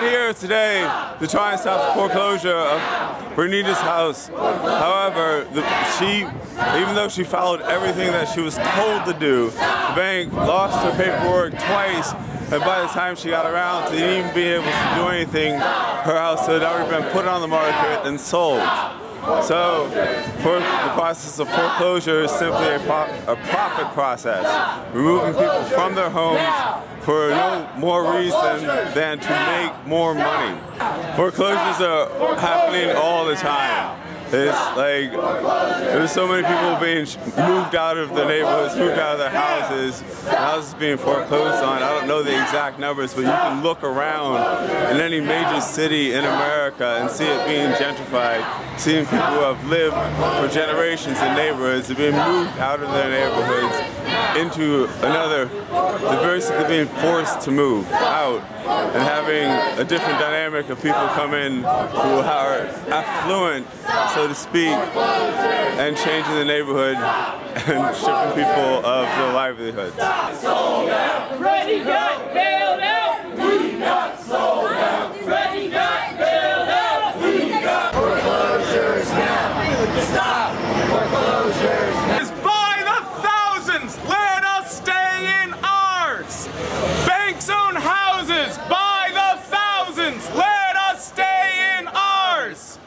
here today to try and stop the foreclosure of Bernita's house. However, even though she followed everything that she was told to do, the bank lost her paperwork twice, and by the time she got around to even being able to do anything, her house had already been put on the market and sold. So, the process of foreclosure is simply a profit process, removing people from their homes for no more reason than to make more money. Foreclosures are happening all the time. It's like there's so many people being moved out of their neighborhoods, moved out of their houses, houses being foreclosed on. I don't know the exact numbers, but you can look around in any major city in America and see it being gentrified, seeing people who have lived for generations in neighborhoods, they're being moved out of their neighborhoods into another. They're basically being forced to move out and having a different dynamic of people come in who are affluent, so to speak, and changing the neighborhood and stripping people of their livelihoods. Freddie got bailed out! We got sold out! Freddie got bailed out! We got foreclosures now! Stop foreclosures now! It's by the thousands! Let us stay in ours! Banks own houses by the thousands! Let us stay in ours!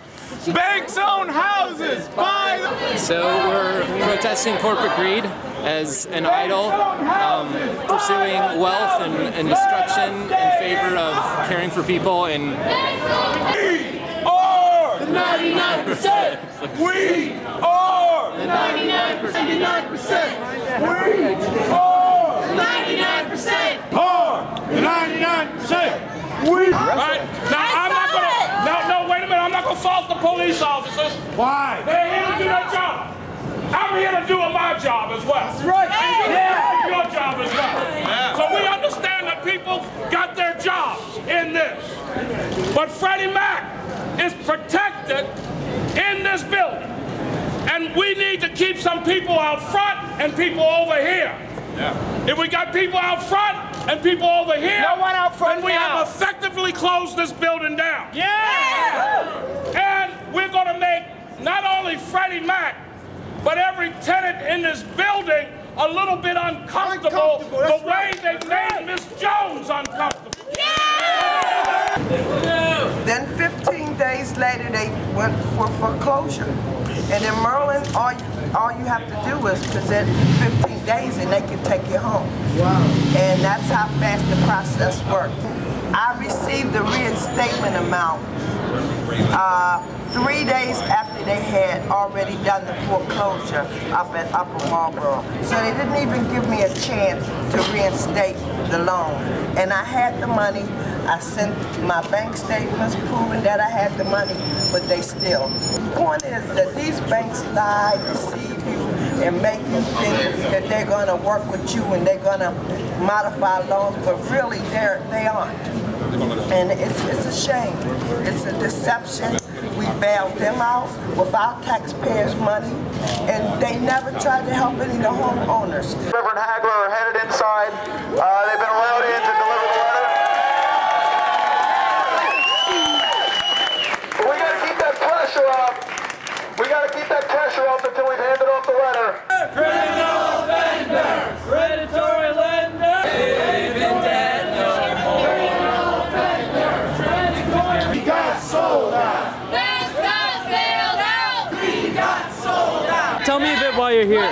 Banks own houses by the... So we're protesting corporate greed as an idol, pursuing wealth and destruction in favor of caring for people and... We are the 99%! We are the 99%! 99%! We are 99%! Are the 99%! We... Right. Now I'm not gonna... No, wait a minute. I'm not gonna fault the police officers. Why? They're here to do their job. I'm here to do my job as well. That's right. And your job as well. Yeah. So we understand that people got their jobs in this. But Freddie Mac is protected in this building. And we need to keep some people out front and people over here. Yeah. If we got people out front and people over here, no one out front, then we have effectively closed this building down. Yeah! And we're going to make not only Freddie Mac, but every tenant in this building a little bit uncomfortable the way they made Miss Jones uncomfortable. Yeah! Then 15 days later, they went for foreclosure. And in Maryland, all you have to do is present 15 days and they can take you home. Wow. And that's how fast the process works. I received the reinstatement amount 3 days after they had already done the foreclosure up at Upper Marlboro. So they didn't even give me a chance to reinstate the loan. And I had the money. I sent my bank statements proving that I had the money, but they still. The point is that these banks lie, deceive you, and make you think that they're going to work with you and they're going to modify loans, but really they aren't. And it's a shame. It's a deception. We bailed them out with our taxpayers' money, and they never tried to help any of the homeowners. Reverend Hagler are headed inside. They've been allowed in to deliver the letter. But we got to keep that pressure up. We got to keep that pressure up until we've handed off the letter. Criminal offender! Predatory lender! Even dead no more! Criminal offender! Predatory... We got sold out! Banks got bailed out! We got sold out! Tell me a bit why you're here.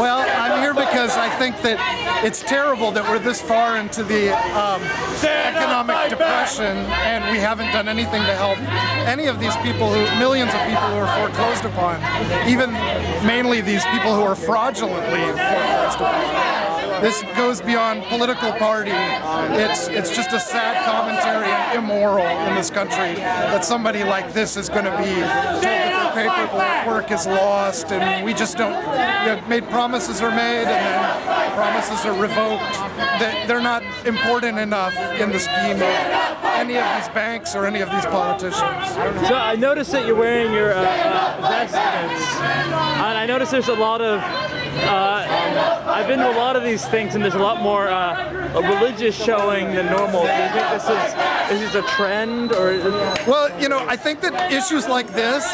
Well, I'm here because I think that it's terrible that we're this far into the economic depression and we haven't done anything to help any of these people, millions of people who are foreclosed upon, even mainly these people who are fraudulently foreclosed upon. This goes beyond political party. It's just a sad commentary and immoral in this country that somebody like this is going to be told that their paperwork is lost, and we just don't. Made promises are made, and then promises are revoked. They're not important enough in the scheme of any of these banks or any of these politicians. So I noticed that you're wearing your vestments, and I noticed there's a lot of. I've been to a lot of these things, and there's a lot more religious showing than normal. Do you think this is is this a trend or? Well, you know, I think that issues like this,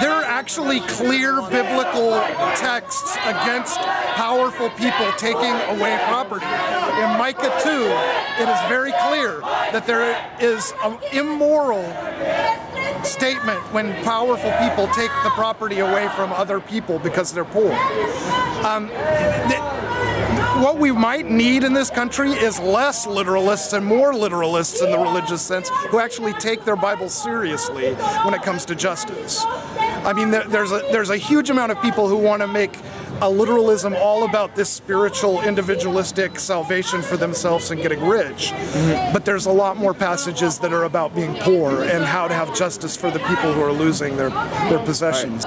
there are actually clear biblical texts against powerful people taking away property. In Micah 2, it is very clear that there is an immoral statement when powerful people take the property away from other people because they're poor. What we might need in this country is less literalists and more literalists in the religious sense who actually take their Bible seriously when it comes to justice. I mean, there's a huge amount of people who want to make a literalism all about this spiritual, individualistic salvation for themselves and getting rich. But there's a lot more passages that are about being poor and how to have justice for the people who are losing their possessions.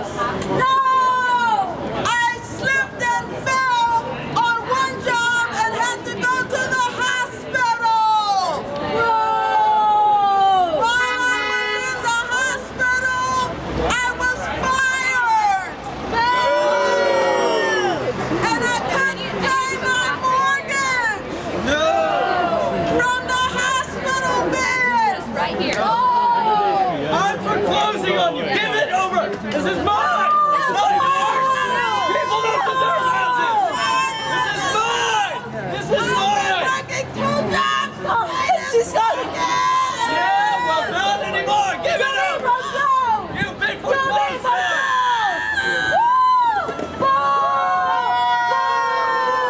I'm foreclosing on you! Give it over! This is mine! Not yours! People don't deserve houses! This is mine! This is mine! She's got it! Yeah, well, not anymore! Give it over! You've been foreclosed!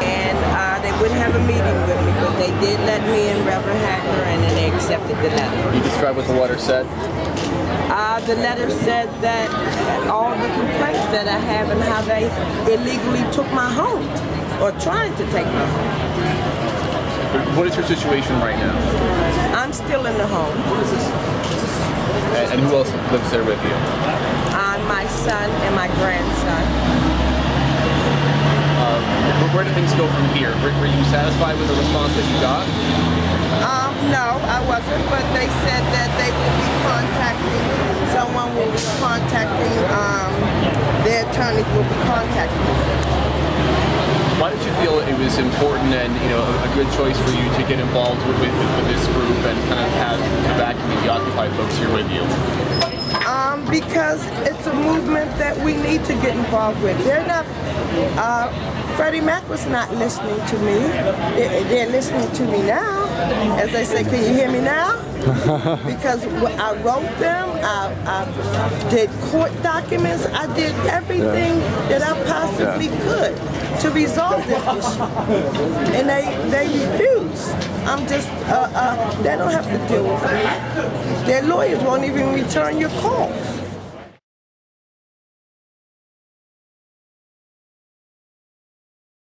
And they wouldn't have a meeting with me, but they did let me and Reverend Hackler, and then they accepted the letter. Can you describe what the letter said? The letter said that all the complaints that I have and how they illegally took my home, or tried to take my home. What is your situation right now? I'm still in the home. And who else lives there with you? My son and my grandson. Where do things go from here? Were you satisfied with the response that you got? No, I wasn't, but they said that they will be contacting, someone will be contacting, their attorneys will be contacting me. Why did you feel it was important and, you know, a good choice for you to get involved with this group and kind of have the backing of the Occupy folks here with you? Because it's a movement that we need to get involved with. They're not, Freddie Mac was not listening to me. They're listening to me now. As they say, can you hear me now? Because I wrote them, I did court documents, I did everything that I possibly could to resolve this issue. And they refuse. I'm just, they don't have to deal with me. Their lawyers won't even return your calls.